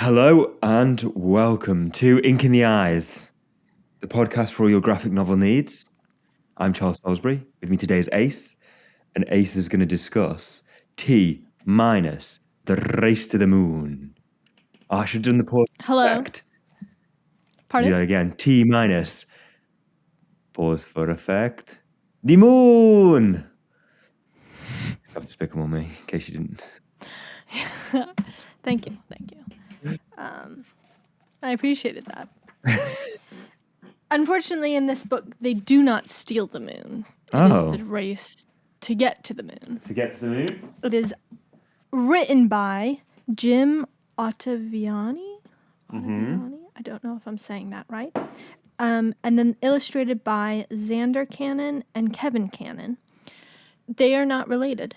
Hello and welcome to Ink in the Eyes, the podcast for all your graphic novel needs. I'm Charles Salisbury. With me today is Ace, and Ace is going to discuss T minus the race to the moon. Oh, I should have done the pause Hello. effect. Pardon? Do that again. T minus pause for effect. The moon. That's despicable me, in case you didn't. Thank you. I appreciated that. Unfortunately, in this book, they do not steal the moon. It is the race to get to the moon. To get to the moon? It is written by Jim Ottaviani. I don't know if I'm saying that right. And then illustrated by Zander Cannon and Kevin Cannon. They are not related.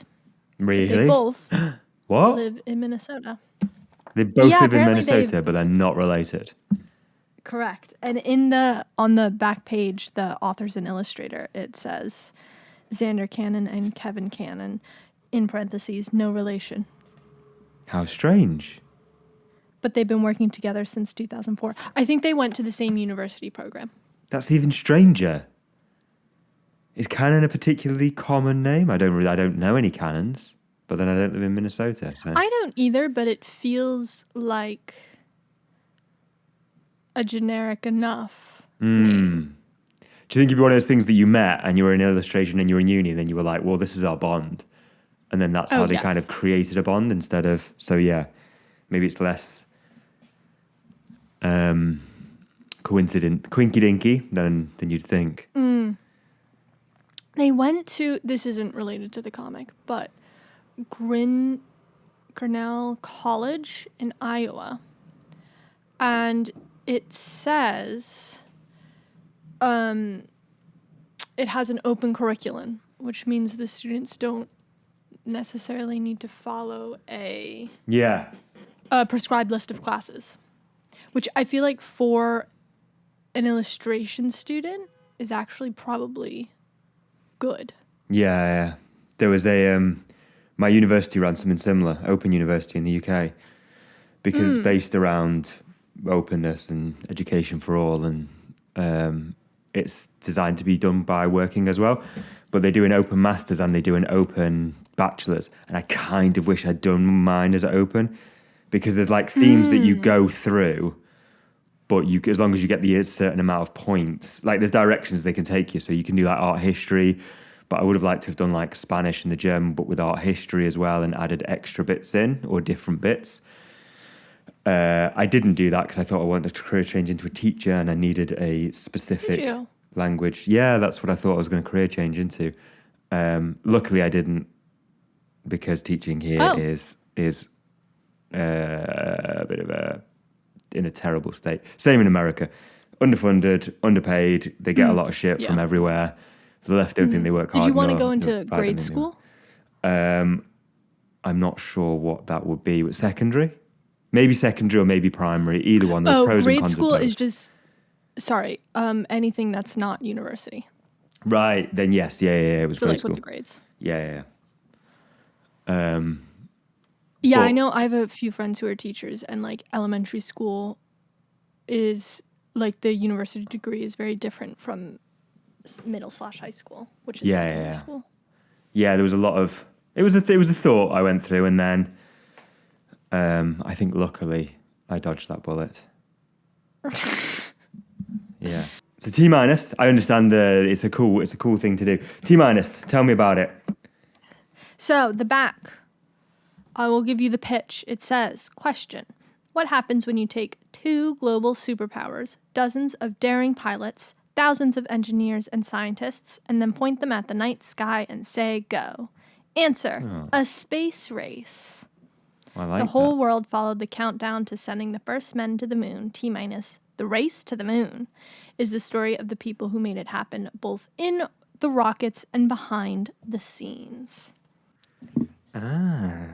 Really? They both What? live in Minnesota. They both live in Minnesota, but they're not related. Correct. And on the back page, the authors and illustrator, it says Zander Cannon and Kevin Cannon, in parentheses, no relation. How strange. But they've been working together since 2004. I think they went to the same university program. That's even stranger. Is Cannon a particularly common name? I don't know any Cannons, but then I don't live in Minnesota. So. I don't either, but it feels like a generic enough name. Do you think it'd be one of those things that you met and you were in illustration and you were in uni and then you were like, well, this is our bond? And then that's how they kind of created a bond instead of... So, yeah, maybe it's less quinky-dinky than you'd think. They went to... This isn't related to the comic, but Grinnell College in Iowa. And it says it has an open curriculum, which means the students don't necessarily need to follow a prescribed list of classes, which I feel like for an illustration student is actually probably good. Yeah. There was my university ran something similar, Open University in the UK, because it's based around openness and education for all, and it's designed to be done by working as well. But they do an open masters and they do an open bachelor's, and I kind of wish I'd done mine as open, because there's like themes that you go through, but as long as you get the certain amount of points, like there's directions they can take you, so you can do like art history. But I would have liked to have done like Spanish and the German, but with art history as well, and added extra bits in, or different bits. I didn't do that because I thought I wanted to career change into a teacher and I needed a specific language. Yeah, that's what I thought I was going to career change into. Luckily, I didn't, because teaching here is a bit of in a terrible state. Same in America. Underfunded, underpaid. They get a lot of shit from everywhere. The left don't think they work hard. Did you want to go into grade school? I'm not sure what that would be. But secondary? Maybe secondary or maybe primary. Either one. There's pros and cons. Grade school is just, anything that's not university. Right. Then yes. Yeah. It was grade school. With the grades. Yeah. I know I have a few friends who are teachers, and like elementary school is like the university degree is very different from middle/high school, which is secondary school. Yeah, there was a lot of it was a thought I went through, and then I think luckily I dodged that bullet. Yeah. So T minus, I understand it's a cool thing to do. T minus, tell me about it. So the back, I will give you the pitch. It says, question: what happens when you take two global superpowers, dozens of daring pilots, thousands of engineers and scientists, and then point them at the night sky and say, go? Answer, a space race. I like the whole world followed the countdown to sending the first men to the moon. T minus, the race to the moon, is the story of the people who made it happen, both in the rockets and behind the scenes. Yeah,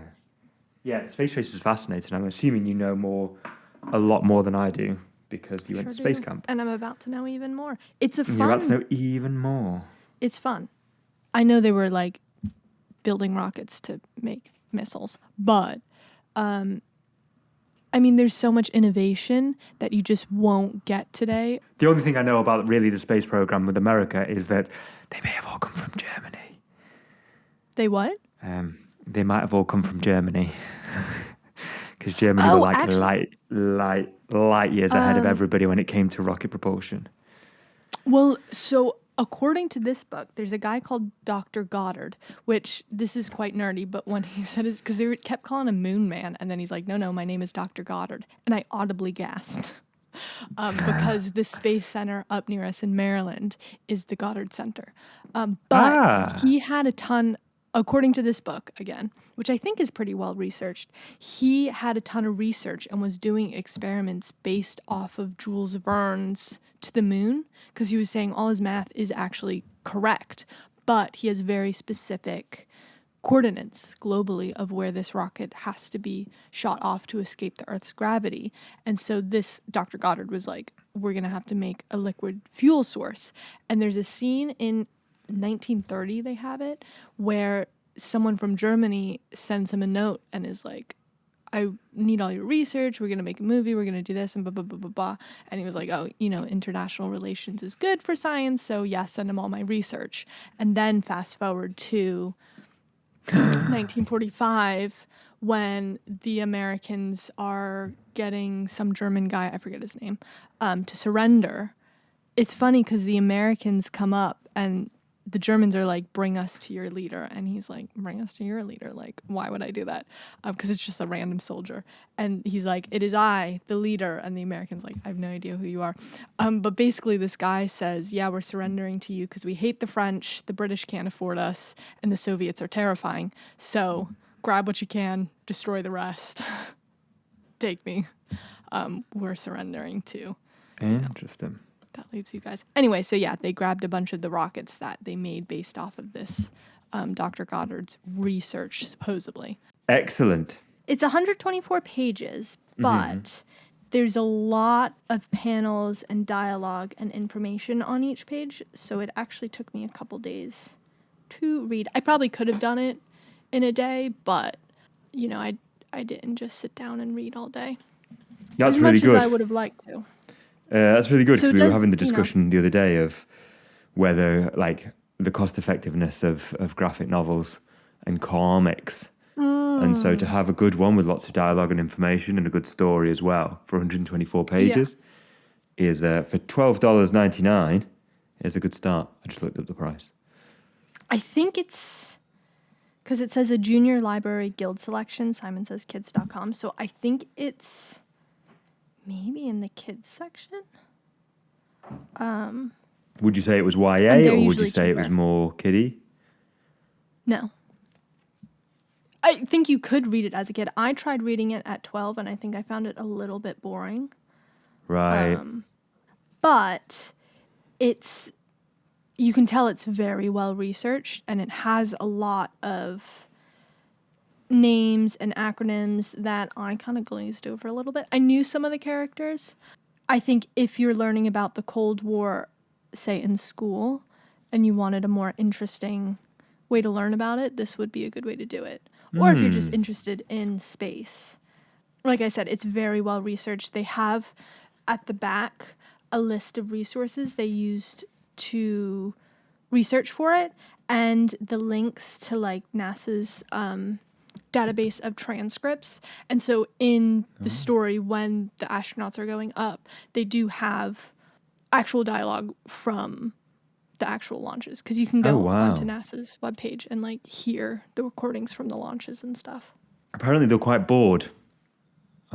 the space race is fascinating. I'm assuming you know a lot more than I do, because you went to space camp. And I'm about to know even more. It's a fun... You're about to know even more. It's fun. I know they were like building rockets to make missiles, but I I mean, there's so much innovation that you just won't get today. The only thing I know about really the space program with America is that they may have all come from Germany. They what? They might have all come from Germany. Because Germany were like actually, light years ahead of everybody when it came to rocket propulsion. Well, so according to this book, there's a guy called Dr. Goddard, which this is quite nerdy, but when he said his, because they kept calling him Moon Man, and then he's like, no, my name is Dr. Goddard. And I audibly gasped. Because the space center up near us in Maryland is the Goddard Center. But he had a ton, according to this book, again, which I think is pretty well researched, he had a ton of research and was doing experiments based off of Jules Verne's To the Moon, because he was saying all his math is actually correct, but he has very specific coordinates globally of where this rocket has to be shot off to escape the Earth's gravity. And so this Dr. Goddard was like, we're going to have to make a liquid fuel source. And there's a scene in 1930, they have it, where someone from Germany sends him a note and is like, I need all your research. We're going to make a movie. We're going to do this and blah, blah, blah, blah, blah. And he was like, oh, international relations is good for science. So yeah, send him all my research. And then fast forward to 1945, when the Americans are getting some German guy, I forget his name, to surrender. It's funny because the Americans come up and the Germans are like, bring us to your leader. And he's like, bring us to your leader? Like, why would I do that? Because it's just a random soldier. And he's like, it is I, the leader. And the American's like, I have no idea who you are. But basically this guy says, yeah, we're surrendering to you because we hate the French, the British can't afford us, and the Soviets are terrifying. So grab what you can, destroy the rest. Take me. We're surrendering to. Interesting. That leaves you guys. Anyway, so yeah, they grabbed a bunch of the rockets that they made based off of this Dr. Goddard's research, supposedly. Excellent. It's 124 pages, but there's a lot of panels and dialogue and information on each page, so it actually took me a couple days to read. I probably could have done it in a day, but, I didn't just sit down and read all day. That's as really much good. As I would have liked to. That's really good, because we were having the you know- discussion the other day of whether, like, the cost effectiveness of graphic novels and comics. And so to have a good one with lots of dialogue and information and a good story as well for 124 pages is, for $12.99, is a good start. I just looked up the price. I think it's, because it says a junior library guild selection, Simon says kids.com, so I think it's maybe in the kids section. Would you say it was YA, they're or would you usually say it was cheaper. more kiddie? No. I think you could read it as a kid. I tried reading it at 12, and I think I found it a little bit boring. Right. But you can tell it's very well researched, and it has a lot of names and acronyms that I kind of glazed over a little bit. I knew some of the characters. I think if you're learning about the Cold War, say in school, and you wanted a more interesting way to learn about it, this would be a good way to do it. Or if you're just interested in space. Like I said, it's very well researched. They have at the back a list of resources they used to research for it, and the links to like NASA's database of transcripts. And so in the story, when the astronauts are going up, they do have actual dialogue from the actual launches, because you can go onto NASA's webpage and like hear the recordings from the launches and stuff. Apparently they're quite bored.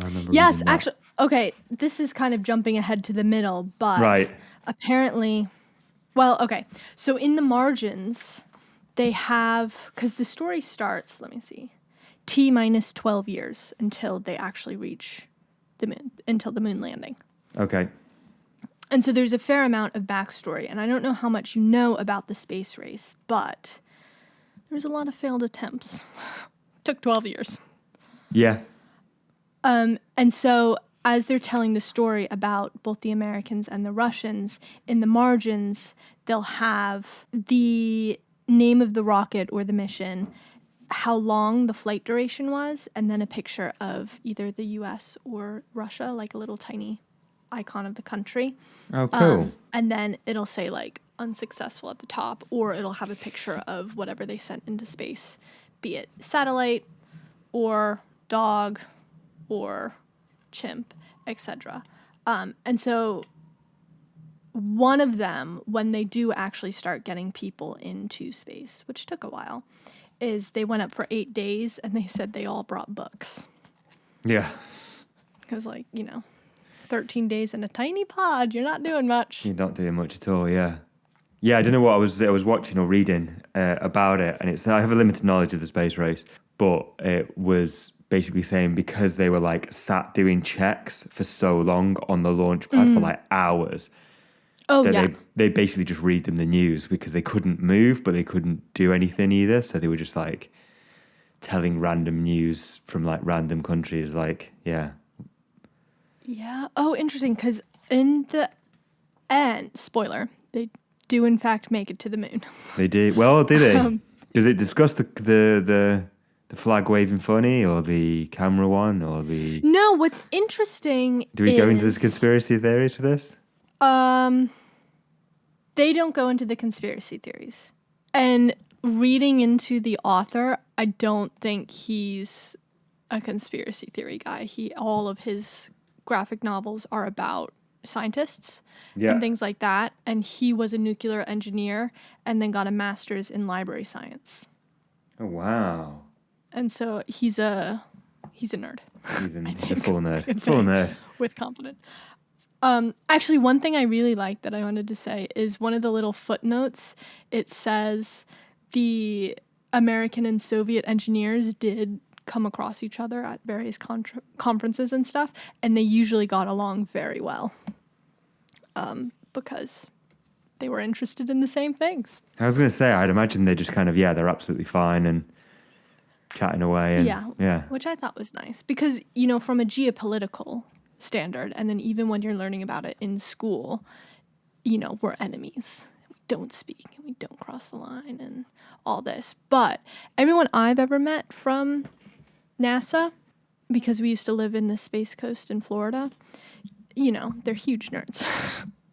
I remember Yes, reading that. actually, okay, this is kind of jumping ahead to the middle, but apparently, well, okay, so in the margins, they have, because the story starts, let me see, T minus 12 years until they actually reach the moon, until the moon landing. Okay. And so there's a fair amount of backstory, and I don't know how much you know about the space race, but there's a lot of failed attempts. Took 12 years. Yeah. And so as they're telling the story about both the Americans and the Russians, in the margins, they'll have the name of the rocket or the mission, how long the flight duration was, and then a picture of either the US or Russia, like a little tiny icon of the country. Oh, cool. And then it'll say like unsuccessful at the top, or it'll have a picture of whatever they sent into space, be it satellite or dog or chimp, etc. And so one of them, when they do actually start getting people into space, which took a while, is they went up for 8 days and they said they all brought books. Yeah. Because 13 days in a tiny pod, you're not doing much. You're not doing much at all, yeah. Yeah, I don't know what I was watching or reading about it, and I have a limited knowledge of the space race, but it was basically saying because they were sat doing checks for so long on the launch pad for hours. Oh, that yeah. They basically just read them the news because they couldn't move, but they couldn't do anything either. So they were just telling random news from random countries. Yeah. Yeah. Oh, interesting. Because in the end, spoiler, they do in fact make it to the moon. They did. Well, did they? Does it discuss the flag waving funny or the camera one or the? No. What's interesting? Do we go into this conspiracy theories for this? They don't go into the conspiracy theories. And reading into the author, I don't think he's a conspiracy theory guy. All of his graphic novels are about scientists and things like that. And he was a nuclear engineer and then got a master's in library science. Oh, wow. And so he's a nerd. He's a full nerd. Full nerd. With confidence. Actually, one thing I really like that I wanted to say is one of the little footnotes. It says the American and Soviet engineers did come across each other at various conferences and stuff, and they usually got along very well because they were interested in the same things. I was going to say, I'd imagine they just they're absolutely fine and chatting away. And, yeah. Which I thought was nice because, from a geopolitical standard, and then even when you're learning about it in school, we're enemies. We don't speak and we don't cross the line and all this. But everyone I've ever met from NASA, because we used to live in the Space Coast in Florida, they're huge nerds.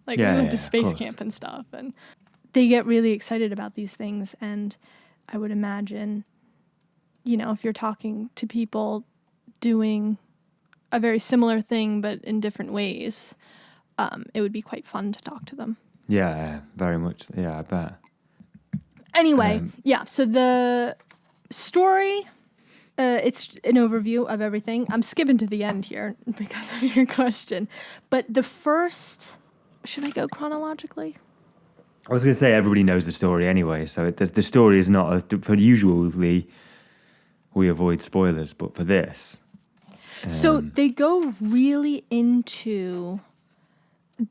We went to space camp and stuff, and they get really excited about these things. And I would imagine, if you're talking to people doing a very similar thing but in different ways, it would be quite fun to talk to them. Yeah, very much. Yeah, I bet. Anyway, so the story, it's an overview of everything. I'm skipping to the end here because of your question. But the first... Should I go chronologically? I was going to say everybody knows the story anyway, so the story is not... For usually, we avoid spoilers, but for this... So they go really into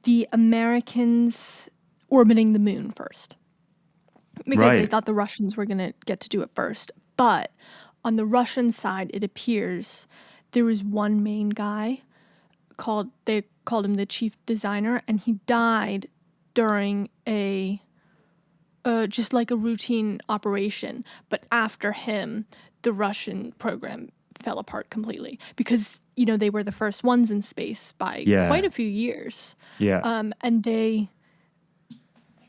the Americans orbiting the moon first. Because they thought the Russians were going to get to do it first. But on the Russian side, it appears there was one main guy they called him the chief designer, and he died during a just a routine operation. But after him, the Russian program fell apart completely because, they were the first ones in space by quite a few years. Yeah. And they...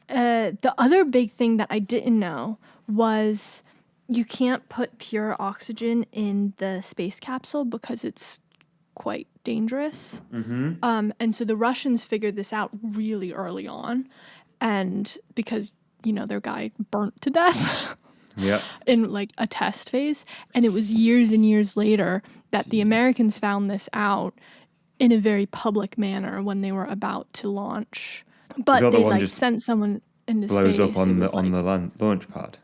the other big thing that I didn't know was you can't put pure oxygen in the space capsule because it's quite dangerous. Mm-hmm. And so the Russians figured this out really early on, and because, their guy burnt to death in a test phase. And it was years and years later that the Americans found this out in a very public manner when they were about to launch. But they sent someone into space. Blows up on the launch pad.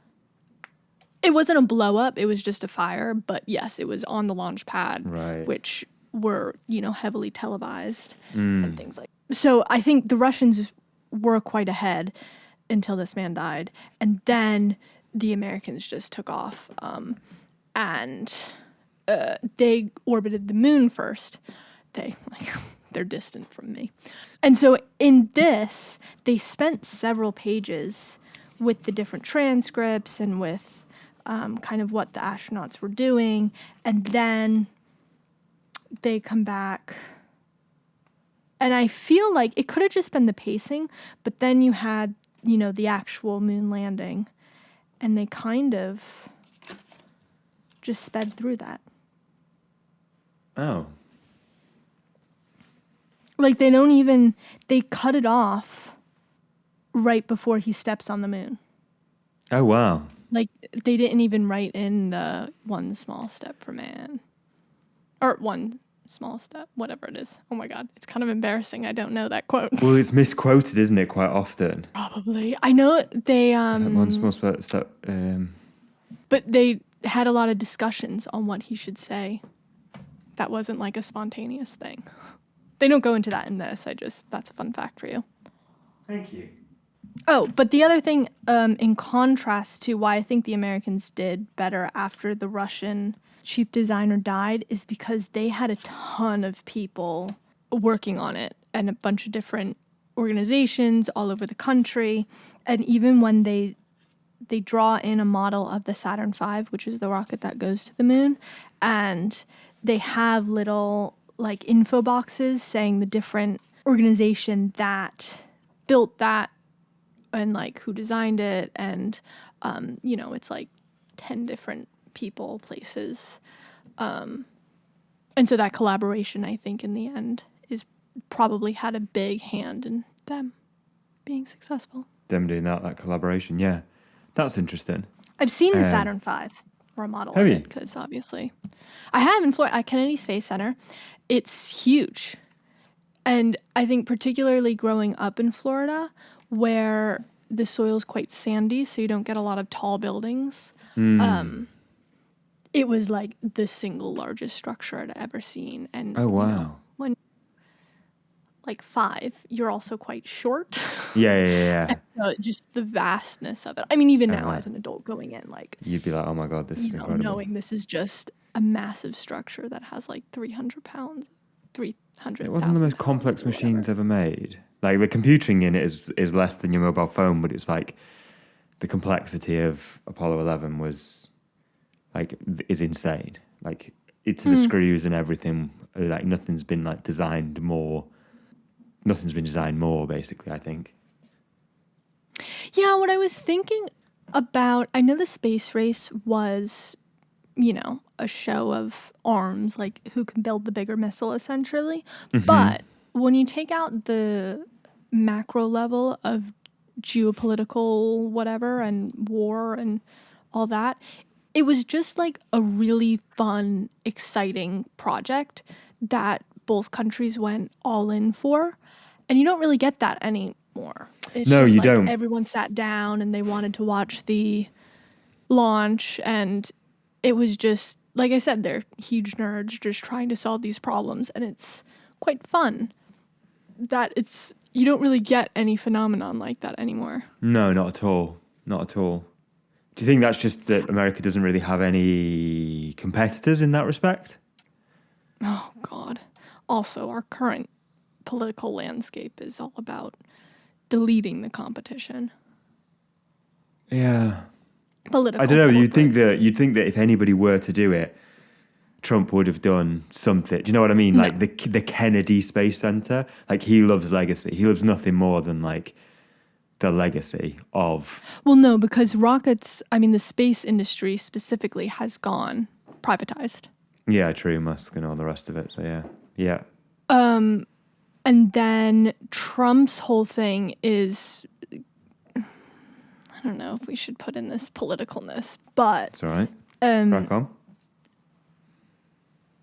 It wasn't a blow up, it was just a fire, but yes, it was on the launch pad, right, which were, heavily televised and things like that. So I think the Russians were quite ahead until this man died, and then the Americans just took off, and they orbited the moon first. They're distant from me. And so in this, they spent several pages with the different transcripts and with kind of what the astronauts were doing. And then they come back. And I feel like it could have just been the pacing, but then you had, the actual moon landing. And they kind of just sped through that. Oh. Like they cut it off right before he steps on the moon. Oh, wow. Like they didn't even write in the one small step for man. Or one small step, whatever it is. Oh my God, it's kind of embarrassing. I don't know that quote. Well, it's misquoted, isn't it, quite often? Probably. I know they Is that one small step? But they had a lot of discussions on what he should say. That wasn't like a spontaneous thing. They don't go into that in this. That's a fun fact for you. Thank you. Oh, but the other thing, in contrast to why I think the Americans did better after the Russian chief designer died, is because they had a ton of people working on it and a bunch of different organizations all over the country. And even when they draw in a model of the Saturn V, which is the rocket that goes to the moon, and they have little like info boxes saying the different organization that built that and like who designed it, and it's like 10 different people, places, and so that collaboration, I think, in the end, is probably had a big hand in them being successful. Them doing that collaboration, yeah, that's interesting. I've seen the Saturn V, or a model have of you? it, because obviously I have in Florida at Kennedy Space Center. It's huge, and I think particularly growing up in Florida, where the soil's quite sandy, so you don't get a lot of tall buildings. It was like the single largest structure I'd ever seen. And oh, wow. When like 5, you're also quite short. Yeah. And so just the vastness of it. I mean, even now as an adult going in, like you'd be like, oh my God, this is incredible. Knowing this is just a massive structure that has like 300 pounds, 300. It wasn't the most complex machines ever made. Like the computing in it is less than your mobile phone, but it's like the complexity of Apollo 11 is insane. Like it's the screws and everything. Like nothing's been designed more, basically, I think. Yeah, what I was thinking about, I know the space race was, a show of arms, like who can build the bigger missile, essentially. Mm-hmm. But when you take out the macro level of geopolitical whatever and war and all that, it was just like a really fun, exciting project that both countries went all in for. And you don't really get that anymore. It's no, just you like don't. Everyone sat down and they wanted to watch the launch, and it was just, like I said, they're huge nerds just trying to solve these problems, and it's quite fun. You don't really get any phenomenon like that anymore. No, not at all. Not at all. Do you think that's just that America doesn't really have any competitors in that respect? Oh, God. Also, our current political landscape is all about deleting the competition. Yeah. Political. I don't know. You'd think that if anybody were to do it, Trump would have done something. Do you know what I mean? No. Like the Kennedy Space Center. Like he loves legacy. He loves nothing more than like the legacy of. Well, no, because rockets. I mean, the space industry specifically has gone privatized. Yeah, true. Musk and all the rest of it. So yeah. And then Trump's whole thing is, I don't know if we should put in this politicalness, but it's all right. Crack on.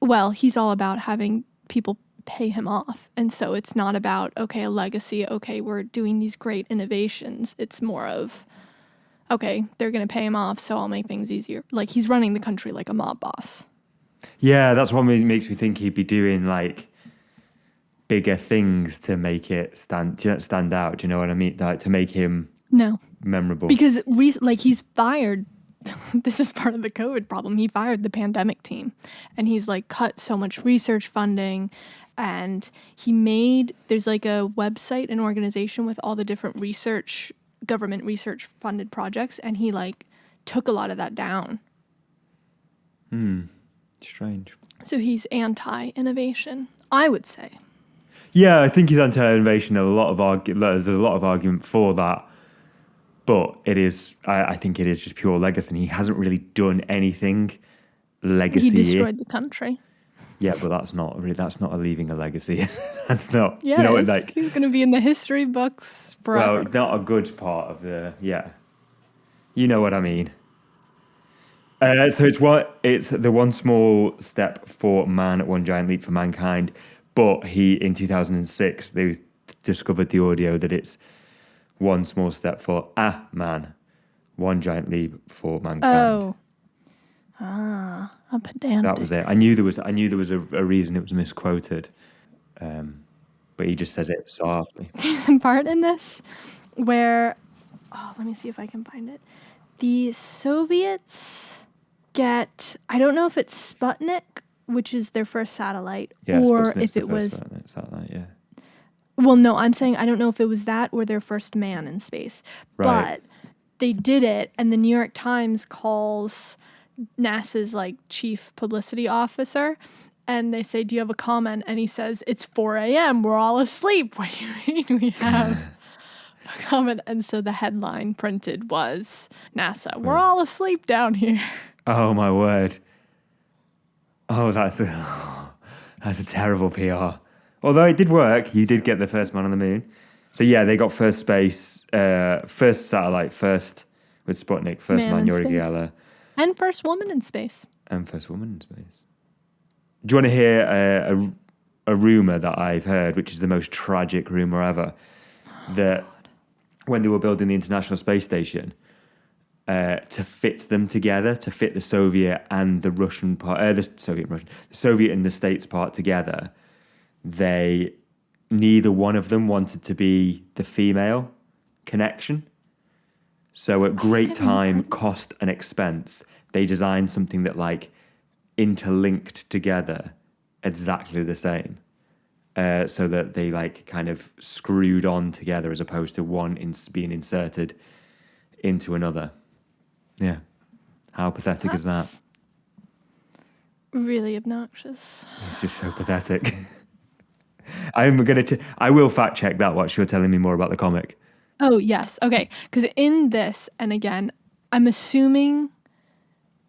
Well, he's all about having people pay him off. And so it's not about, okay, a legacy, okay, we're doing these great innovations. It's more of, okay, they're going to pay him off, so I'll make things easier. Like he's running the country like a mob boss. Yeah, that's what makes me think he'd be doing like bigger things to make it stand out. Do you know what I mean? Like to make him memorable. Because he's fired. This is part of the COVID problem. He fired the pandemic team, and he's like cut so much research funding, and there's like a website, an organization with all the different government research funded projects, and he like took a lot of that down. Strange. So he's anti-innovation, I would say. Yeah, I think he's anti-innovation. There's a lot of argument for that. But it is, I think it is just pure legacy. And he hasn't really done anything legacy. He destroyed the country. Yeah, but that's not a leaving a legacy. That's not, Yeah, you know, like he's going to be in the history books forever. well, not a good part of the, yeah. You know what I mean. So it's the one small step for man, one giant leap for mankind. But in 2006, they discovered the audio that it's one small step for a man, one giant leap for mankind. A pedantic. That was it. I knew there was a reason it was misquoted, but he just says it softly. There's a part in this where, let me see if I can find it. The Soviets get, I don't know if it's Sputnik, which is their first satellite, or if it was satellite. Yeah. Well, no, I'm saying I don't know if it was that or their first man in space, right. But they did it, and the New York Times calls NASA's like chief publicity officer, and they say, "Do you have a comment?" And he says, "It's 4 a.m. We're all asleep." What do you mean we have a comment? And so the headline printed was NASA, "We're all asleep down here." Oh my word! Oh, that's a terrible PR. Although it did work, you did get the first man on the moon. So yeah, they got first space, first satellite, first with Sputnik, first man Yuri Gagarin. And first woman in space. And first woman in space. Do you want to hear a rumor that I've heard, which is the most tragic rumor ever? That when they were building the International Space Station, to fit them together, to fit the Soviet and the Russian part, the Soviet and the States part together, neither one of them wanted to be the female connection. So at great time, cost and expense, they designed something that like interlinked together exactly the same. So that they like kind of screwed on together as opposed to one being inserted into another. Yeah. How pathetic is that? Really obnoxious. It's just so pathetic. I will fact check that whilst you're telling me more about the comic. Oh, yes. Okay. Because in this, and again, I'm assuming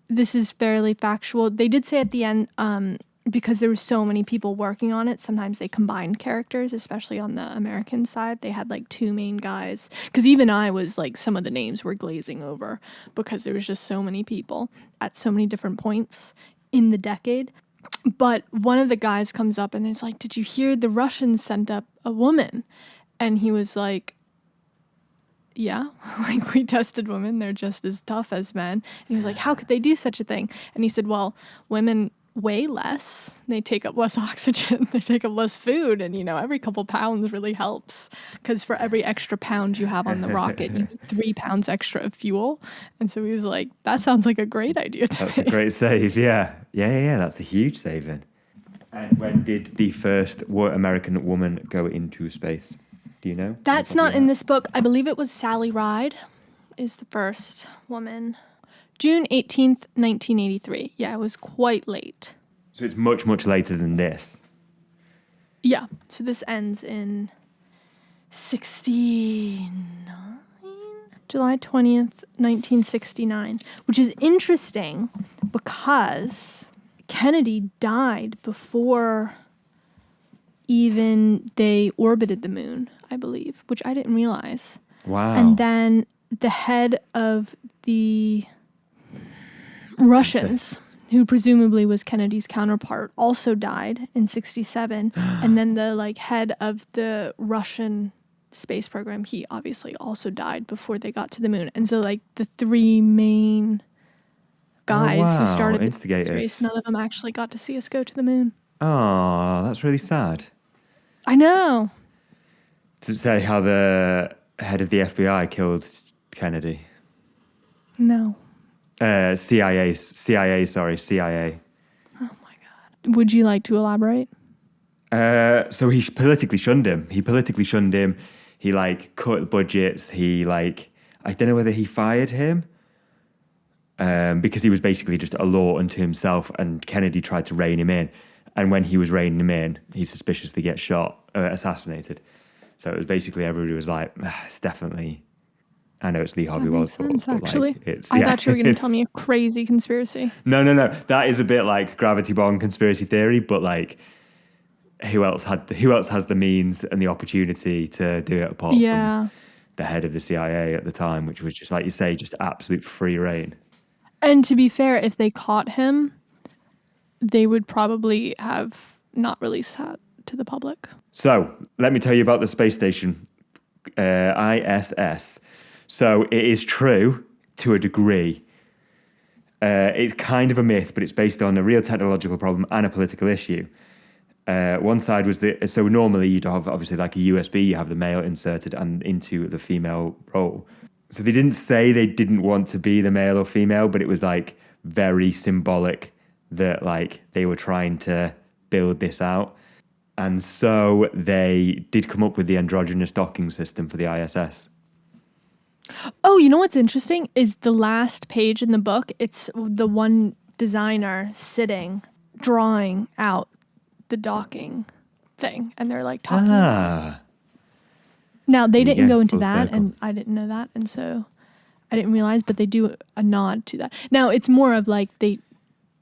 this is fairly factual. They did say at the end, because there were so many people working on it, sometimes they combined characters, especially on the American side. They had like two main guys. Because even I was like, some of the names were glazing over because there was just so many people at so many different points in the decade. But one of the guys comes up and he's like, "Did you hear the Russians sent up a woman?" And he was like, "Yeah, like we tested women. They're just as tough as men." And he was like, "How could they do such a thing?" And he said, "Well, women weigh less. They take up less oxygen. They take up less food. And, every couple pounds really helps. Because for every extra pound you have on the rocket, you need 3 pounds extra of fuel." And so he was like, "That sounds like a great idea to me." That's a great save, yeah. Yeah, that's a huge saving. And when did the first American woman go into space? Do you know? That's not in this book. I believe it was Sally Ride is the first woman. June 18th, 1983. Yeah, it was quite late. So it's much, much later than this. Yeah. So this ends in 69. July 20th, 1969. Which is interesting because Kennedy died before even they orbited the moon, I believe, which I didn't realize. Wow. And then the head of the Russians, who presumably was Kennedy's counterpart, also died in 67. And then the head of the Russian space program, he obviously also died before they got to the moon. And so the three main guys who started this race, none of them actually got to see us go to the moon. Oh, that's really sad. I know. To say how the head of the FBI killed Kennedy. No. CIA. Oh my God. Would you like to elaborate? So he politically shunned him. He cut budgets. I don't know whether he fired him. because he was basically just a law unto himself, and Kennedy tried to rein him in. And when he was reining him in, he suspiciously gets assassinated. So it was basically everybody was like, it's definitely, I know it's Lee Harvey Oswald, but actually. like it's. I thought you were going to tell me a crazy conspiracy. No. That is a bit like gravity bomb conspiracy theory, but like, who else has the means and the opportunity to do it apart from the head of the CIA at the time, which was just like you say, just absolute free reign. And to be fair, if they caught him, they would probably have not released that to the public. So let me tell you about the space station, ISS. So it is true to a degree. It's kind of a myth, but it's based on a real technological problem and a political issue. One side was so normally you'd have obviously like a USB, you have the male inserted and into the female role. So they didn't say they didn't want to be the male or female, but it was like very symbolic that like they were trying to build this out. And so they did come up with the androgynous docking system for the ISS. Oh, you know what's interesting is the last page in the book. It's the one designer sitting, drawing out the docking thing. And they're like talking about it. Now, they didn't go into that, circle. And I didn't know that. And so I didn't realize, but they do a nod to that. Now, it's more of like they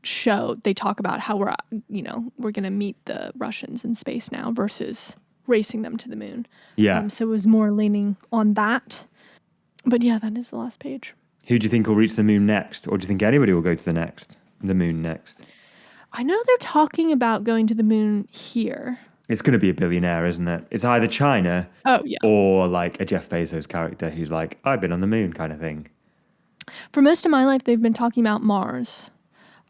talk about how we're going to meet the Russians in space now versus racing them to the moon. Yeah. So it was more leaning on that. But yeah, that is the last page. Who do you think will reach the moon next? Or do you think anybody will go to the moon next? I know they're talking about going to the moon here. It's going to be a billionaire, isn't it? It's either China or like a Jeff Bezos character who's like, I've been on the moon kind of thing. For most of my life, they've been talking about Mars.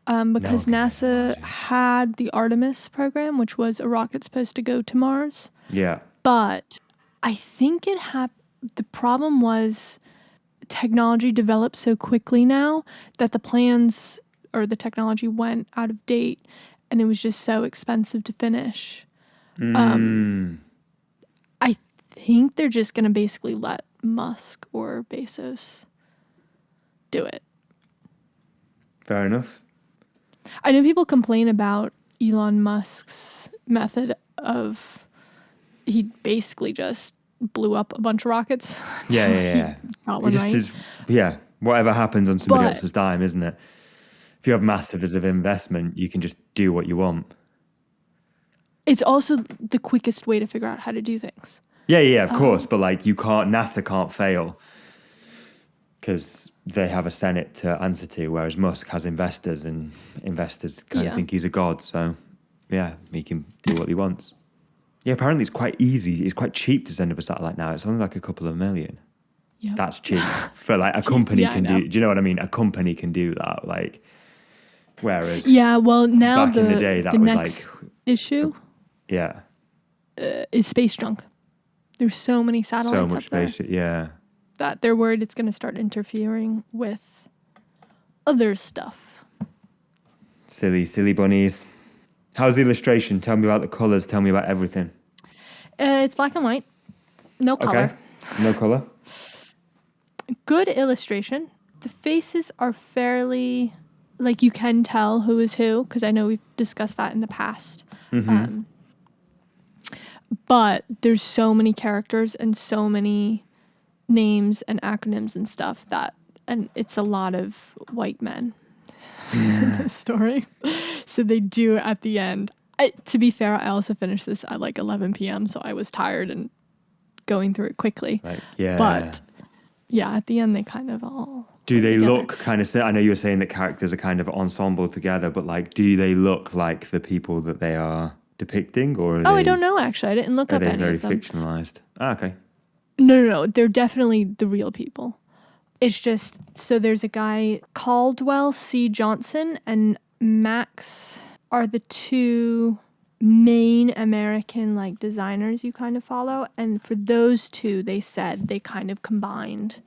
Because NASA had the Artemis program, which was a rocket supposed to go to Mars. Yeah. But I think the problem was technology developed so quickly now that the plans or the technology went out of date and it was just so expensive to finish. I think they're just going to basically let Musk or Bezos do it. Fair enough. I know people complain about Elon Musk's method of he basically just blew up a bunch of rockets. Yeah. Got one right. Whatever happens on somebody else's dime, isn't it? If you have massive of investment, you can just do what you want. It's also the quickest way to figure out how to do things. Yeah, of course. But like NASA can't fail because they have a Senate to answer to, whereas Musk has investors and investors kind of think he's a god. So yeah, he can do what he wants. Yeah, apparently it's quite easy. It's quite cheap to send up a satellite now. It's only like a couple of million. Yep. That's cheap for like a company can do. Do you know what I mean? A company can do that. Like, whereas now back in the day, that was next like issue. Yeah, is space junk. There's so many satellites. So much up there space. Yeah. That they're worried it's going to start interfering with other stuff. Silly bunnies. How's the illustration? Tell me about the colours. Tell me about everything. It's black and white. No color. Okay. No colour. Good illustration. The faces are fairly, like you can tell who is who, because I know we've discussed that in the past. Mm-hmm. But there's so many characters and so many names and acronyms and stuff and it's a lot of white men in this story. So they do at the end. To be fair, I also finished this at like 11 p.m. So I was tired and going through it quickly. But yeah, at the end they kind of all do they together. Look kind of, I know you were saying that characters are kind of ensemble together, but like, do they look like the people that they are depicting, or I don't know, actually. I didn't look up any of them. Are they very fictionalized? Okay. No. They're definitely the real people. It's just, so there's a guy, Caldwell C. Johnson and Max are the two main American like designers you kind of follow. And for those two, they said they kind of combined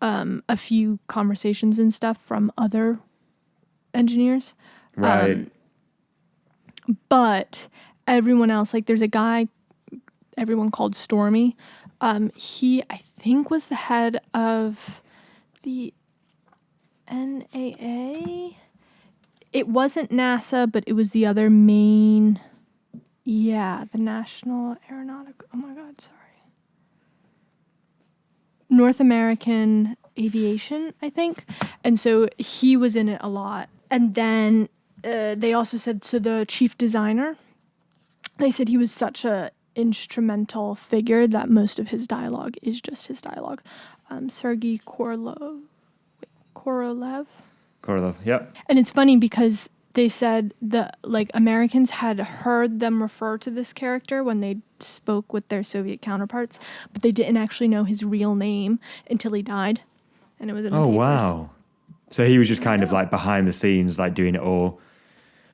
a few conversations and stuff from other engineers. Right. But everyone else, like there's a guy, everyone called Stormy. He, I think, was the head of the NAA. It wasn't NASA, but it was the other main. Yeah, the National Aeronautic. Oh my God, sorry. North American Aviation, I think. And so he was in it a lot. And then they also said, so the chief designer, they said he was such a instrumental figure that most of his dialogue is just his dialogue. Sergei Korolev. Korolev, yeah. And it's funny because they said Americans had heard them refer to this character when they spoke with their Soviet counterparts, but they didn't actually know his real name until he died. And it was in the papers. Wow. So he was just kind of like behind the scenes, like doing it all.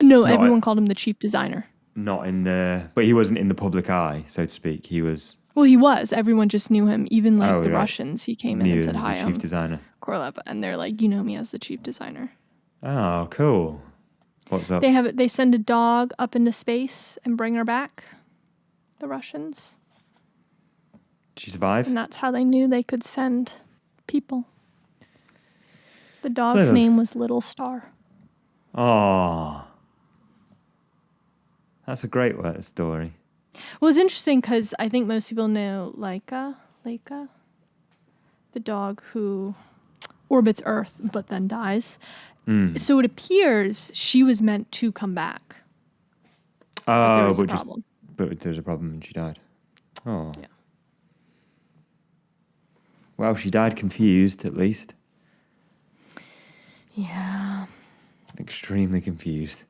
No, everyone called him the chief designer. But he wasn't in the public eye, so to speak. He was. Well, he was. Everyone just knew him. Even the Russians, he came in and said, "Hi, I'm chief designer." Korolev, and they're like, "You know me as the chief designer." Oh, cool. What's up? They send a dog up into space and bring her back. The Russians. Did she survive? And that's how they knew they could send people. The dog's name was Little Star. Oh. That's a great story. Well, it's interesting because I think most people know Laika, the dog who orbits Earth but then dies. So it appears she was meant to come back. But there was a problem. But there was a problem and she died. Oh. Yeah. Well, she died confused, at least. Yeah. Extremely confused.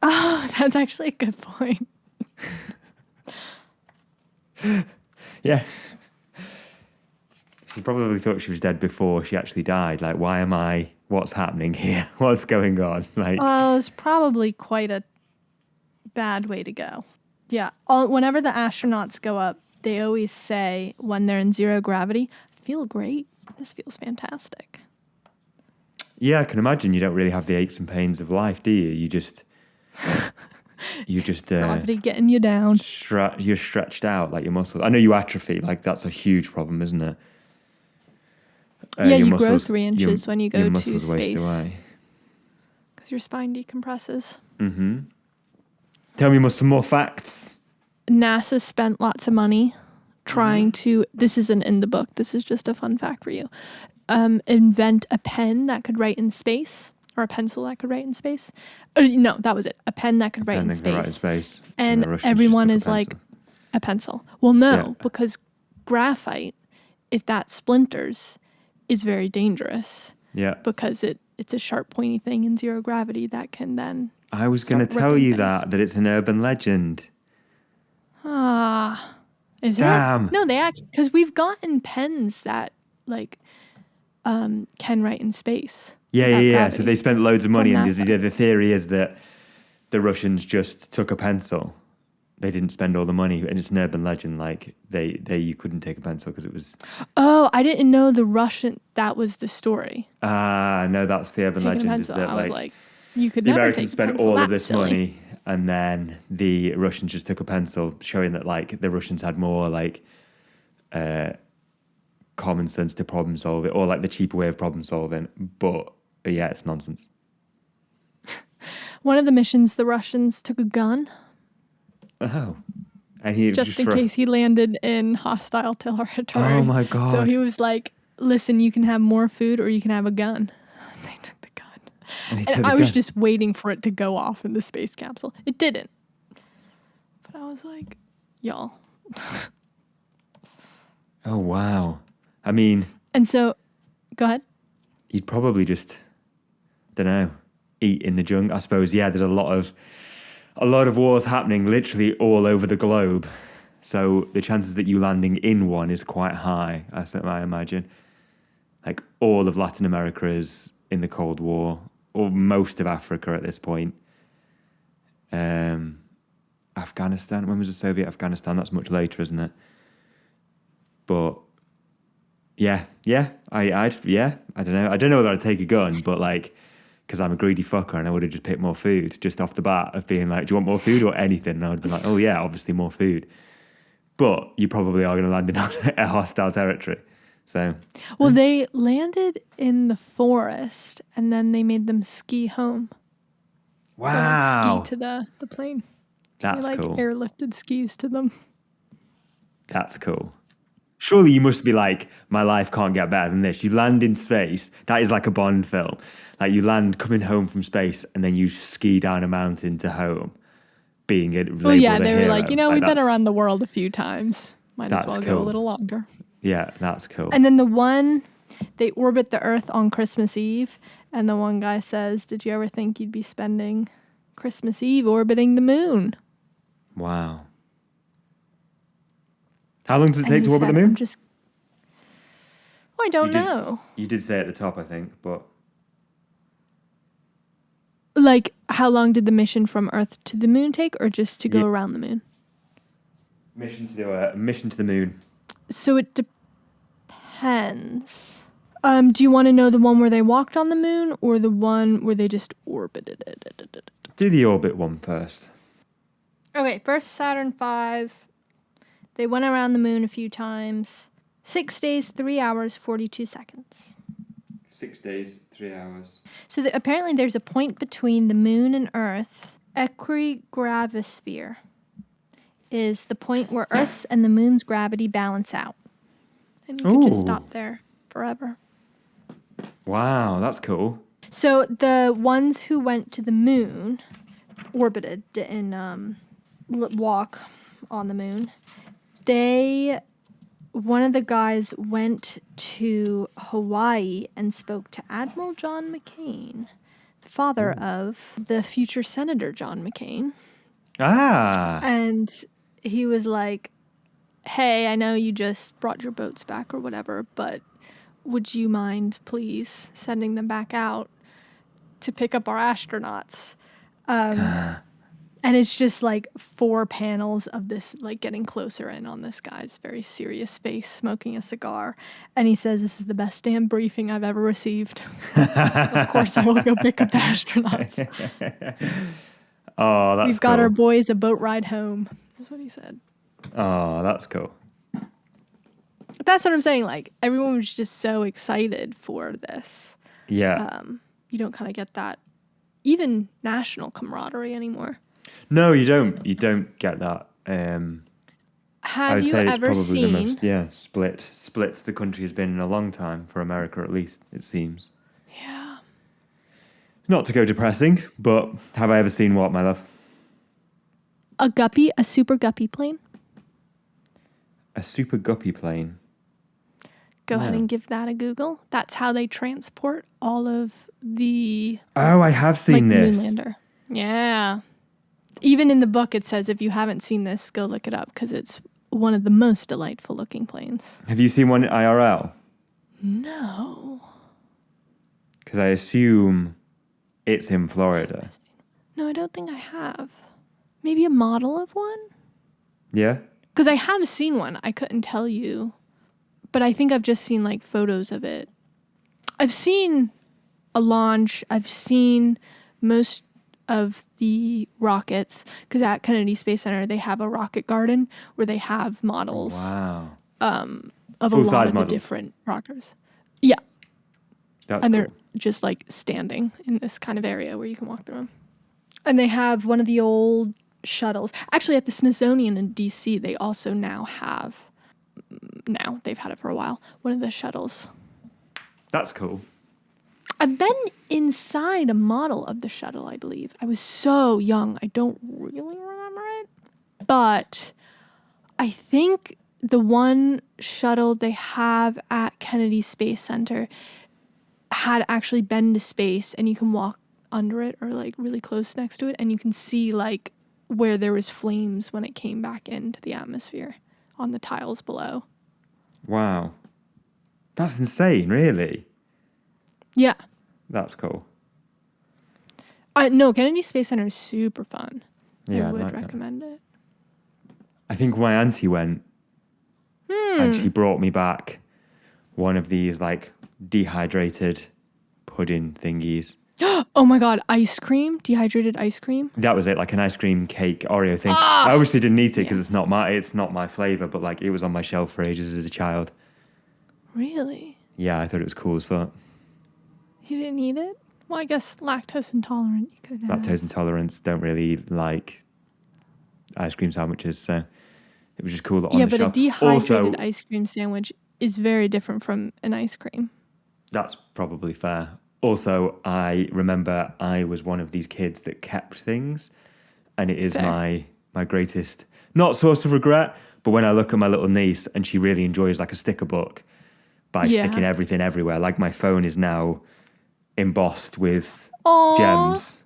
Oh, that's actually a good point. Yeah. She probably thought she was dead before she actually died. Like, what's happening here? What's going on? Like, Well, it's probably quite a bad way to go. Yeah. Whenever the astronauts go up, they always say when they're in zero gravity, I feel great. This feels fantastic. Yeah, I can imagine you don't really have the aches and pains of life, do you? You just Gravity getting you down. You're stretched out like your muscles. I know you atrophy. Like that's a huge problem, isn't it? Yeah, you grow 3 inches when you go to space because your spine decompresses. Mm-hmm. Tell me some more facts. NASA spent lots of money trying to. This isn't in the book. This is just a fun fact for you. Invent a pen that could write in space, or a pencil that could write in space. No, that was it. A pen that could write in space. And everyone is like, a pencil. Well, no, because graphite, if that splinters, is very dangerous. Yeah. Because it's a sharp, pointy thing in zero gravity that can then. I was going to tell you that it's an urban legend. Is Damn. it? No, they actually, because we've gotten pens that can write in space. Yeah. So they spent loads of money, and the theory is that the Russians just took a pencil. They didn't spend all the money, and it's an urban legend. Like you couldn't take a pencil because it was. Oh, I didn't know that was the story. No, that's the urban legend. Is that I was like, you could the never Americans take a spent pencil. all of That's this silly. money, and then the Russians just took a pencil, showing that like the Russians had more like common sense to problem solving, or like the cheaper way of problem solving. But yeah, it's nonsense. One of the missions, the Russians took a gun. Oh. And he just in case he landed in hostile territory. Oh my God. So he was like, listen, you can have more food or you can have a gun. They took the gun. And I was just waiting for it to go off in the space capsule. It didn't. But I was like, y'all. Oh, wow. I mean. And so, go ahead. You'd probably just, don't know, eat in the jungle. I suppose, yeah, there's a lot of wars happening literally all over the globe. So the chances that you landing in one is quite high, I imagine. Like all of Latin America is in the Cold War, or most of Africa at this point. Afghanistan, when was the Soviet Afghanistan? That's much later, isn't it? But I don't know. I don't know whether I'd take a gun, but like, because I'm a greedy fucker and I would have just picked more food just off the bat of being like, do you want more food or anything? And I would be like, oh yeah, obviously more food. But you probably are going to land in a hostile territory. So, Well, they landed in the forest and then they made them ski home. wow. Or like ski to the plane. That's They like cool. airlifted skis to them. That's cool. Surely you must be like, my life can't get better than this. You land in space. That is like a Bond film. Like you land coming home from space and then you ski down a mountain to home, being labeled Well, yeah, a they were hero. like, we've been that's- around the world a few times. Might as That's well go a cool. little longer. Yeah, that's cool. And then the one, they orbit the Earth on Christmas Eve. And the one guy says, did you ever think you'd be spending Christmas Eve orbiting the moon? Wow. How long does it And take he to orbit the said, moon? I don't know. You did say at the top, I think, but Like, how long did the mission from Earth to the moon take, or just to go around the moon? mission to the moon. So it depends. Do you want to know the one where they walked on the moon, or the one where they just orbited it? Do the orbit one first. Okay, first Saturn V. They went around the moon a few times. 6 days, 3 hours, 42 seconds. 6 days, 3 hours. So apparently there's a point between the moon and Earth. Equigravisphere is the point where Earth's and the moon's gravity balance out. And you could just stop there forever. Wow, that's cool. So the ones who went to the moon, orbited, didn't walk on the moon, one of the guys went to Hawaii and spoke to Admiral John McCain, the father of the future Senator John McCain. Ah. And he was like, hey, I know you just brought your boats back or whatever, but would you mind, please, sending them back out to pick up our astronauts? And it's just like 4 panels of this, like getting closer in on this guy's very serious face, smoking a cigar. And he says, this is the best damn briefing I've ever received. Of course, I will go pick up the astronauts. Oh, that's We've got cool. our boys a boat ride home. That's what he said. Oh, that's cool. But that's what I'm saying. Like, everyone was just so excited for this. Yeah. You don't kind of get that, even national camaraderie anymore. No, you don't. You don't get that. I Have would you say it's ever probably seen? the most, splits the country has been in a long time, for America at least, it seems. Yeah. Not to go depressing, but have I ever seen what, my love? A super guppy plane. A super guppy plane. Go ahead No. and give that a Google. That's how they transport all of the Oh, I have seen this. Moonlander. Yeah. Even in the book, it says if you haven't seen this, go look it up because it's one of the most delightful looking planes. Have you seen one IRL? No. Because I assume it's in Florida. No, I don't think I have. Maybe a model of one? Yeah? Because I have seen one. I couldn't tell you. But I think I've just seen like photos of it. I've seen a launch. I've seen most of the rockets. Because at Kennedy Space Center, they have a rocket garden where they have models Wow. of a Full-size lot of models. the different rockets. Yeah. That's And cool. they're just like standing in this kind of area where you can walk through them. And they have one of the old shuttles. Actually, at the Smithsonian in DC, they also now have, they've had it for a while, one of the shuttles. That's cool. I've been inside a model of the shuttle, I believe. I was so young, I don't really remember it. But I think the one shuttle they have at Kennedy Space Center had actually been to space, and you can walk under it or like really close next to it, and you can see like where there was flames when it came back into the atmosphere on the tiles below. Wow. That's insane, really. Yeah. That's cool. No, Kennedy Space Center is super fun. Yeah, I I'd would like that. recommend it. I think my auntie went and she brought me back one of these like dehydrated pudding thingies. Oh my God, ice cream? Dehydrated ice cream? That was it, like an ice cream cake Oreo thing. I obviously didn't eat it because Yes. it's not my flavor, but like it was on my shelf for ages as a child. Really? Yeah, I thought it was cool as fuck. You didn't eat it? Well, I guess lactose intolerant. You could have. Lactose intolerance don't really like ice cream sandwiches, so it was just cool that on Yeah, the but a shelf. dehydrated Also, ice cream sandwich is very different from an ice cream. that's probably fair. Also, I remember I was one of these kids that kept things, and it is Fair. my greatest, not source of regret, but when I look at my little niece and she really enjoys like a sticker book by sticking Yeah. everything everywhere. Like my phone is now embossed with Aww. gems.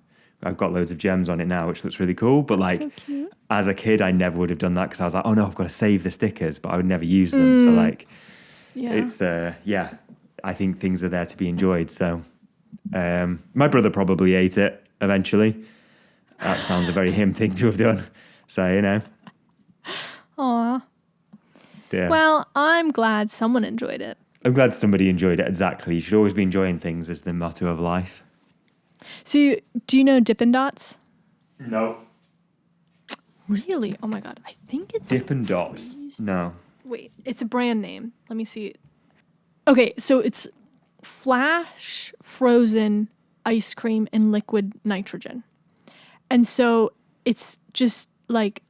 I've got loads of gems on it now, which looks really cool. But That's like so cute. as a kid, I never would have done that because I was like, oh no, I've got to save the stickers, but I would never use them. So like, Yeah. it's I think things are there to be enjoyed. So my brother probably ate it eventually. That sounds a very him thing to have done. So Aw. yeah. Well, I'm glad someone enjoyed it. I'm glad somebody enjoyed it. Exactly. You should always be enjoying things as the motto of life. So, do you know Dippin' Dots? No. Really? Oh my god. I think it's Dippin' Dots. No. Wait, it's a brand name. Let me see. Okay, so it's flash frozen ice cream in liquid nitrogen. And so it's just like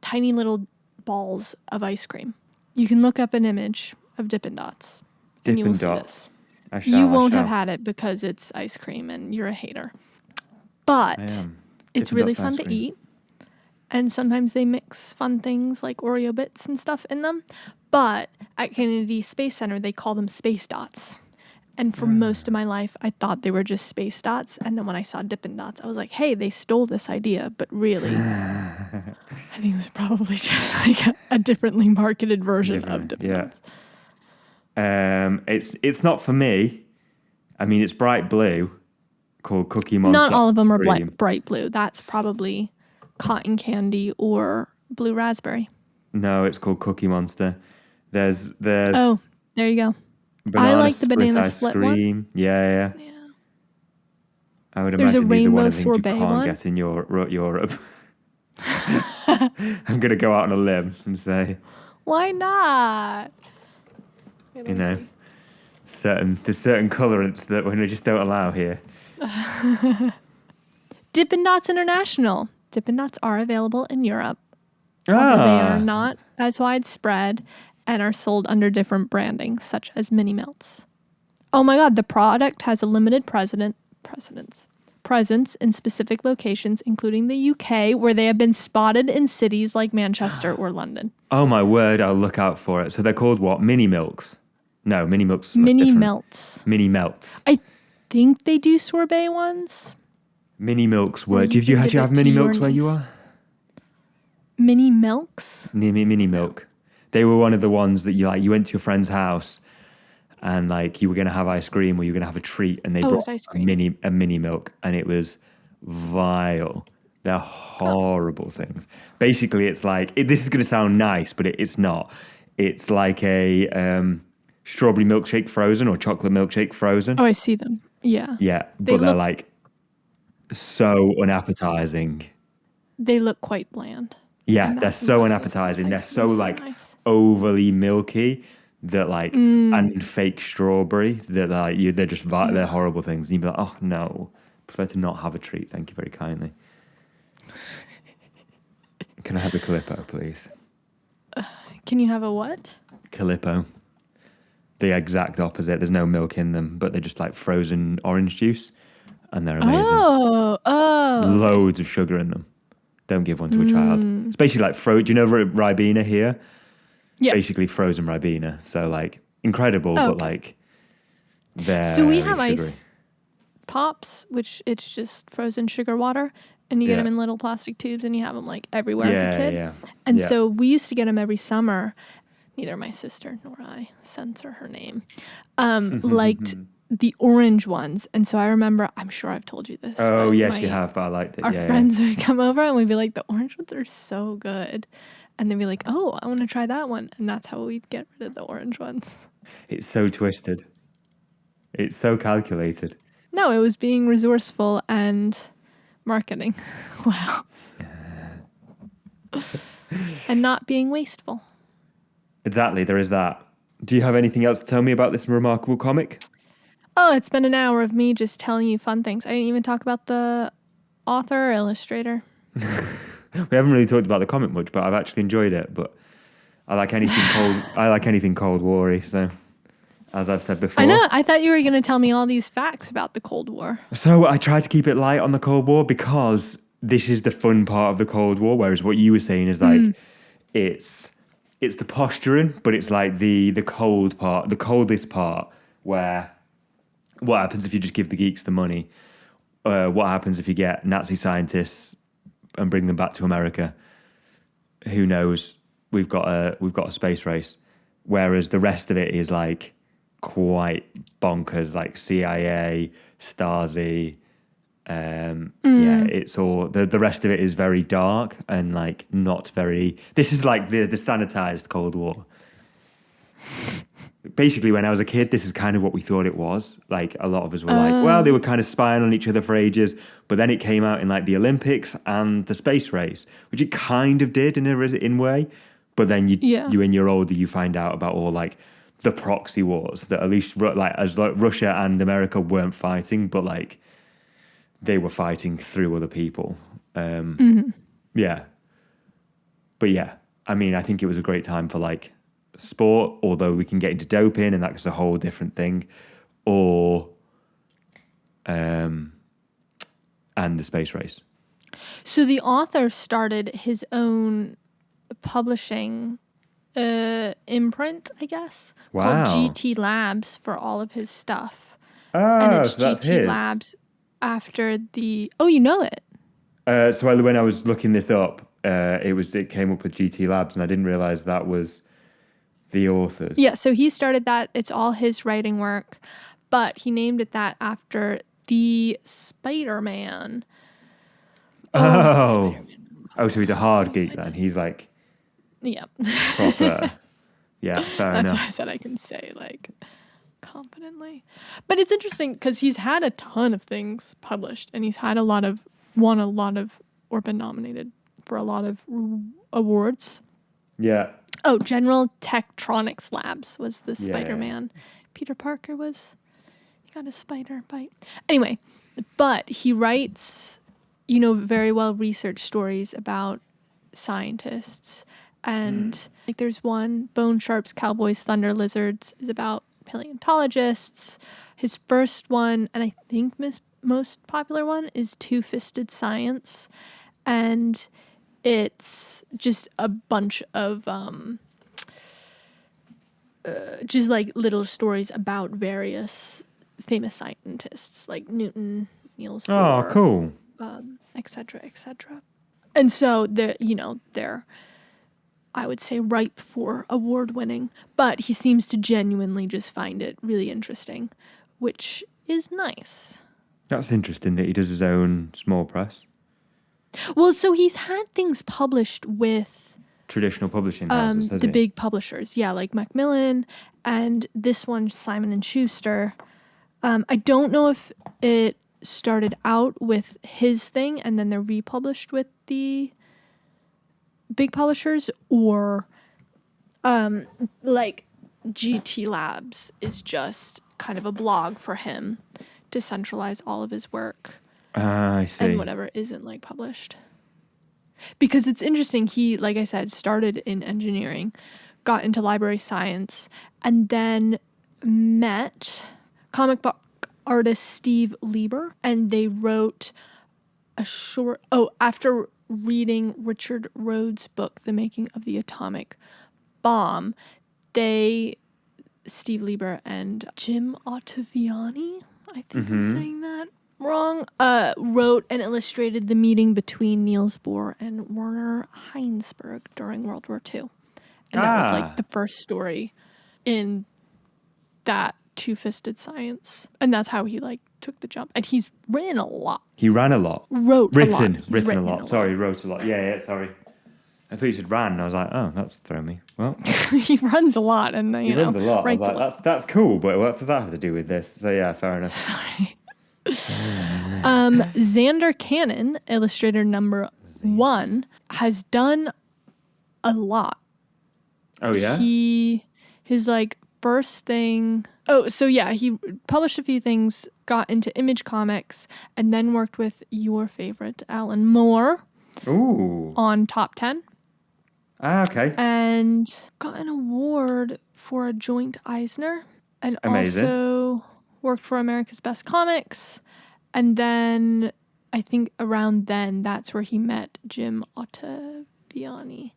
tiny little balls of ice cream. You can look up an image of Dippin' Dots and you will Dippin' see Dots. this. You won't have had it because it's ice cream and you're a hater. But I am. it's Dippin' really Dots fun ice to cream. eat. And sometimes they mix fun things like Oreo bits and stuff in them. But at Kennedy Space Center, they call them space dots. And for most of my life, I thought they were just space dots. And then when I saw Dippin' Dots, I was like, hey, they stole this idea. But really, I think it was probably just like a differently marketed version of Dippin' Dots. It's not for me. I mean, it's bright blue, called Cookie Monster. Not all of them are Cream. bright blue. That's probably cotton candy or blue raspberry. No, it's called Cookie Monster. There's Oh, there you go. banana I like the split banana ice split one. cream. Yeah. I would There's a imagine these are one rainbow of the things you sorbet can't one. get in Europe. I'm gonna go out on a limb and say, Why not? Wait, you let me know, see. there's certain colorants that we just don't allow here. Dippin' Dots International. Dippin' Dots are available in Europe, although they are not as widespread and are sold under different branding, such as Mini Melts. Oh my god, the product has a limited presence in specific locations, including the UK, where they have been spotted in cities like Manchester or London. Oh my word, I'll look out for it. So they're called what? Mini Milks? No, Mini Milks. Mini different. Melts. Mini Melts. I think they do sorbet ones. Mini Milks were. you Did you can have give it Mini to your Milks where you niece. are? Mini Milks? Mini Milk. They were one of the ones that you went to your friend's house and like you were going to have ice cream or you were going to have a treat and they Oh, it brought was ice a cream. mini milk and it was vile. They're horrible things. Basically, it's like, this is going to sound nice, but it's not. It's like a strawberry milkshake frozen or chocolate milkshake frozen. Oh, I see them. Yeah. Yeah, They but they're look- like so unappetizing. They look quite bland. Yeah, And they're that's so impressive, unappetizing. They're because ice so cream is like nice. overly milky that like and fake strawberry that like they're just they're horrible things. And you'd be like, oh no, prefer to not have a treat. Thank you very kindly. Can I have a Calippo, please? Can you have a what? Calippo. The exact opposite. There's no milk in them, but they're just like frozen orange juice, and they're amazing. Oh. Loads of sugar in them. Don't give one to a child. It's basically like do you know Ribena here? Yeah. Basically frozen Ribena. So like incredible, but like very So we have sugary. ice pops, which it's just frozen sugar water, and you get them in little plastic tubes, and you have them like everywhere as a kid. Yeah. And so we used to get them every summer. Neither my sister nor I, censor her name, liked the orange ones. And so I remember, I'm sure I've told you this. Oh, but yes, you have, but I liked it. Our friends would come over and we'd be like, the orange ones are so good. And they'd be like, oh, I want to try that one. And that's how we'd get rid of the orange ones. It's so twisted. It's so calculated. No, it was being resourceful and marketing. Wow. And not being wasteful. Exactly, there is that. Do you have anything else to tell me about this remarkable comic? Oh, it's been an hour of me just telling you fun things. I didn't even talk about the author or illustrator. We haven't really talked about the comic much, but I've actually enjoyed it. But I like anything cold. I like anything Cold War-y. So, as I've said before, I know. I thought you were going to tell me all these facts about the Cold War. So I try to keep it light on the Cold War because this is the fun part of the Cold War. Whereas what you were saying is like it's the posturing, but it's like the cold part, the coldest part, where what happens if you just give the geeks the money? What happens if you get Nazi scientists and bring them back to America? Who knows? We've got a space race. Whereas the rest of it is like quite bonkers, like CIA, Stasi. Yeah, it's all the rest of it is very dark and like not very. This is like the sanitized Cold War. Basically, when I was a kid, this is kind of what we thought it was. Like, a lot of us were like, well, they were kind of spying on each other for ages. But then it came out in, like, the Olympics and the space race, which it kind of did in a way. But then when you're older, you find out about all, like, the proxy wars that at least, like, Russia and America weren't fighting, but, like, they were fighting through other people. Yeah. But, yeah, I mean, I think it was a great time for, like, sport, although we can get into doping and that's a whole different thing, or and the space race. So the author started his own publishing imprint, I guess, called GT Labs for all of his stuff. And it's so that's GT his. Labs after the... Oh, you know it. So when I was looking this up, it came up with GT Labs, and I didn't realize that was the authors. Yeah, so he started that. It's all his writing work, but he named it that after the Spider-Man. Oh, so he's a hard geek then. He's like, yeah, proper. Yeah, fair enough. That's why I said I can say like confidently. But it's interesting because he's had a ton of things published, and he's had won a lot of, or been nominated for a lot of awards. Yeah. Oh, General Tektronics Labs was the Spider-Man. Peter Parker he got a spider bite. Anyway, but he writes, very well researched stories about scientists. And like there's one, Bone Sharps, Cowboys, Thunder Lizards, is about paleontologists. His first one, and I think most popular one, is Two-Fisted Science. And it's just a bunch of just like little stories about various famous scientists like Newton, Niels Bohr. Oh, cool. Et cetera, et cetera. And so they're, I would say, ripe for award winning. But he seems to genuinely just find it really interesting, which is nice. That's interesting that he does his own small press. Well, so he's had things published with traditional publishing houses, the big publishers, like Macmillan, and this one, Simon and Schuster. I don't know if it started out with his thing and then they're republished with the big publishers, or like GT Labs is just kind of a blog for him to centralize all of his work. I see. And whatever isn't like published. Because it's interesting, he, like I said, started in engineering, got into library science, and then met comic book artist Steve Lieber, and they wrote a short... Oh, after reading Richard Rhodes' book, The Making of the Atomic Bomb, Steve Lieber and Jim Ottaviani, I think I'm saying that wrong, wrote and illustrated the meeting between Niels Bohr and Werner Heinsberg during World War II. And that was like the first story in that Two-Fisted Science. And that's how he like took the jump. And he's written a lot. He ran a lot. Written a lot. Sorry, wrote a lot. Yeah, sorry. I thought you said ran, and I was like, oh, that's thrown me. Well, he runs a lot, and he runs a lot. I was like, lot. That's cool, but what does that have to do with this? So yeah, fair enough. Sorry. Zander Cannon, illustrator number 1, has done a lot. Oh yeah. His like first thing... Oh, so yeah, he published a few things, got into Image Comics, and then worked with your favorite, Alan Moore, on Top 10. Ah, okay. And got an award for a joint Eisner. And Amazing. Also worked for America's Best Comics. And then I think around then, that's where he met Jim Ottaviani.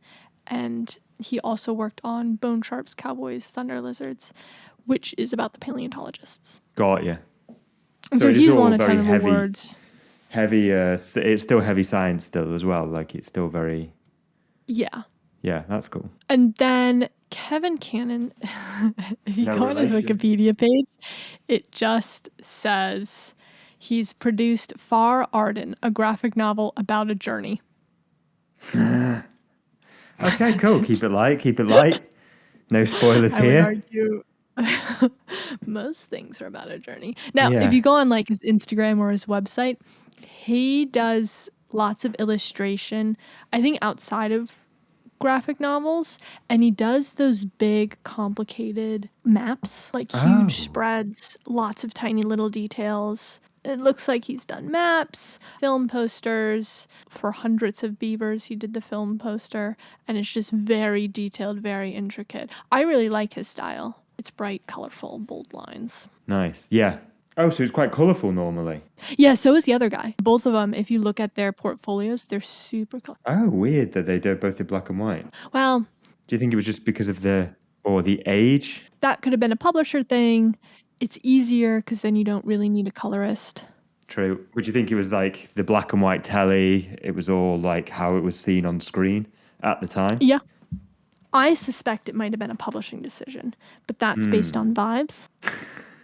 And he also worked on Bone Sharp's Cowboys, Thunder Lizards, which is about the paleontologists. Got you. And so he's won a ton of awards. Heavy, it's still heavy science still as well. Like, it's still very... Yeah. Yeah, that's cool. And then Kevin Cannon, if you go on his Wikipedia page, it just says he's produced Far Arden, a graphic novel about a journey. Okay, cool. Keep it light. No spoilers here. I would argue most things are about a journey. Now, if you go on like his Instagram or his website, he does lots of illustration, I think outside of graphic novels, and he does those big complicated maps, like huge spreads, lots of tiny little details. It looks like he's done maps, film posters for hundreds of beavers. He did the film poster, and it's just very detailed, very intricate. I really like his style. It's bright, colorful, bold lines. Nice. Yeah. Oh, so it's quite colourful normally. Yeah, so is the other guy. Both of them, if you look at their portfolios, they're super colorful. Oh, weird that they both did black and white. Well... Do you think it was just because of the age? That could have been a publisher thing. It's easier because then you don't really need a colorist. True. Would you think it was like the black and white telly? It was all like how it was seen on screen at the time? Yeah. I suspect it might have been a publishing decision, but that's based on vibes.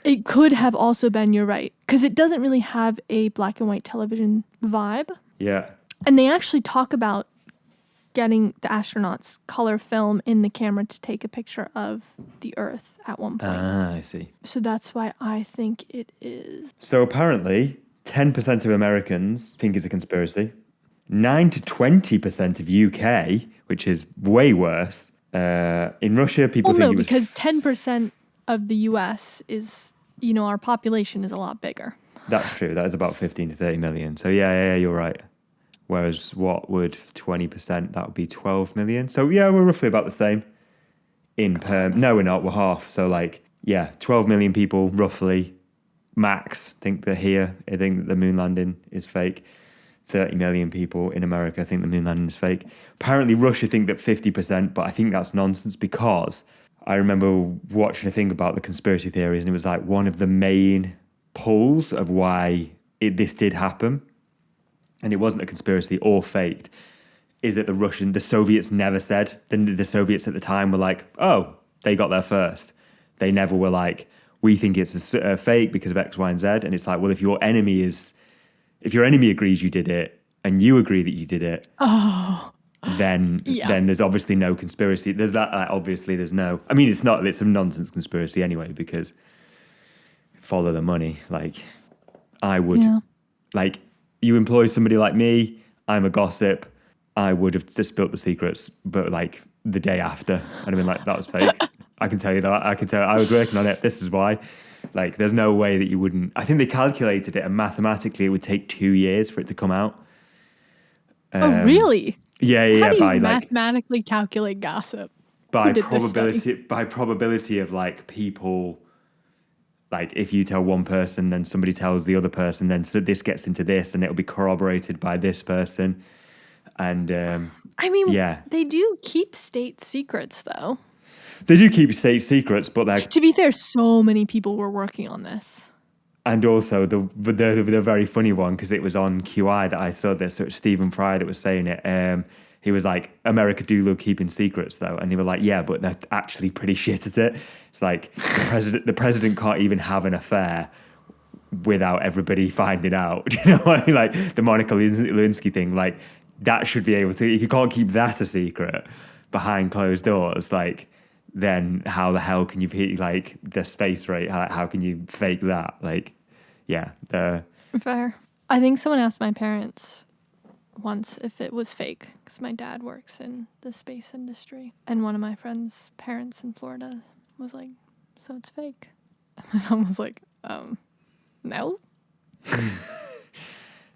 It could have also been, you're right, because it doesn't really have a black and white television vibe. Yeah. And they actually talk about getting the astronauts color film in the camera to take a picture of the Earth at one point. Ah, I see. So that's why I think it is. So apparently, 10% of Americans think it's a conspiracy. 9 to 20% of UK, which is way worse. In Russia, people think it was... because 10% of the US is, our population is a lot bigger. That's true. That is about 15 to 30 million. So yeah, you're right. Whereas what would 20%, that would be 12 million. So yeah, we're roughly about the same. No, we're not. We're half. So 12 million people roughly max think that the moon landing is fake. 30 million people in America think the moon landing is fake. Apparently Russia think that 50%, but I think that's nonsense because I remember watching a thing about the conspiracy theories, and it was like one of the main pulls of why this did happen, and it wasn't a conspiracy or faked, is that the Soviets never said. The Soviets at the time were like, oh, they got there first. They never were like, we think it's a fake because of X, Y, and Z. And it's like, well, if your enemy agrees you did it and you agree that you did it, then there's obviously no conspiracy. There's that. Obviously, there's no. I mean, it's a nonsense conspiracy anyway because follow the money. Like, I would, you employ somebody like me. I'm a gossip. I would have just spilt the secrets, but the day after, I'd have been like, that was fake. I can tell you that. I was working on it. This is why. There's no way that you wouldn't. I think they calculated it, and mathematically, it would take 2 years for it to come out. Oh, really? Yeah. How do you mathematically calculate gossip? By probability of people. If you tell one person, then somebody tells the other person, then so this gets into this, and it'll be corroborated by this person. And they do keep state secrets, though. They do keep state secrets, but to be fair, so many people were working on this. And also the very funny one, because it was on QI that I saw this. So it was Stephen Fry that was saying it. He was like, America do love keeping secrets, though, and they were like, yeah, but they're actually pretty shit at it. It's like the president can't even have an affair without everybody finding out. You know what I mean? Like the Monica Lewinsky thing, that should be able to. If you can't keep that a secret behind closed doors, then how the hell can you be the space rate? How can you fake that? Fair. I think someone asked my parents once if it was fake because my dad works in the space industry, and one of my friend's parents in Florida was like, so it's fake. My mom was like, no.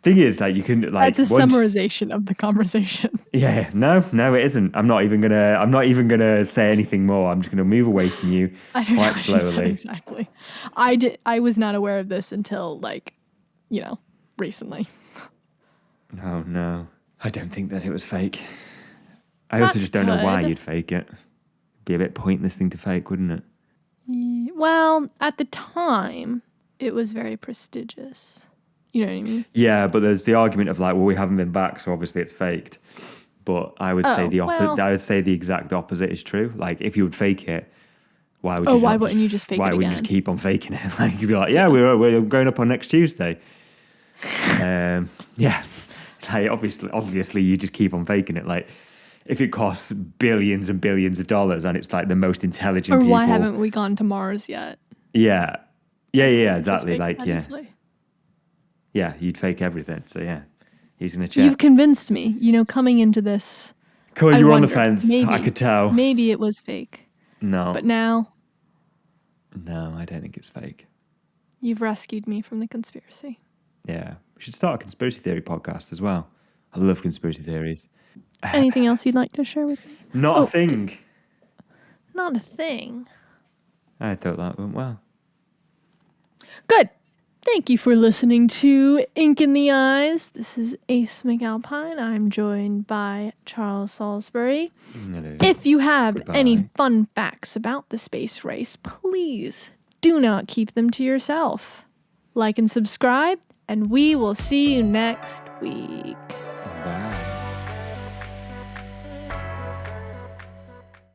Thing is, like, you can like. That's a summarization of the conversation. Yeah, no, it isn't. I'm not even gonna say anything more. I'm just gonna move away from you I don't know quite what she said slowly. exactly. I was not aware of this until recently. Oh no, I don't think that it was fake. I also just don't know why you'd fake it. It'd be a bit pointless thing to fake, wouldn't it? Well, at the time, it was very prestigious. You know what I mean? Yeah, but there's the argument of like, well, we haven't been back, so obviously it's faked. But I would say the opposite. well. I would say the exact opposite is true. Like, if you would fake it, why would why wouldn't you just fake it Why again? wouldn't you just keep on faking it? Like, you'd be like, yeah, we're going up on next Tuesday. Yeah, like obviously you just keep on faking it. Like, if it costs billions and billions of dollars and it's like the most intelligent Or people. why haven't we gone to Mars yet? Yeah, exactly. Like, yeah, you'd fake everything. So yeah, he's gonna check. You've convinced me. Coming into this, Because you were on the wondered, fence, I could tell. Maybe it was fake. No, But now no, I don't think it's fake. you've rescued me from the conspiracy. Yeah, we should start a conspiracy theory podcast as well. I love conspiracy theories. Anything else you'd like to share with me? Not a thing. Not a thing. I thought that went well. Good. Thank you for listening to Ink in the Eyes. This is Ace McAlpine. I'm joined by Charles Salisbury. Hello. If you have Goodbye. any fun facts about the space race, please do not keep them to yourself. Like and subscribe, and we will see you next week.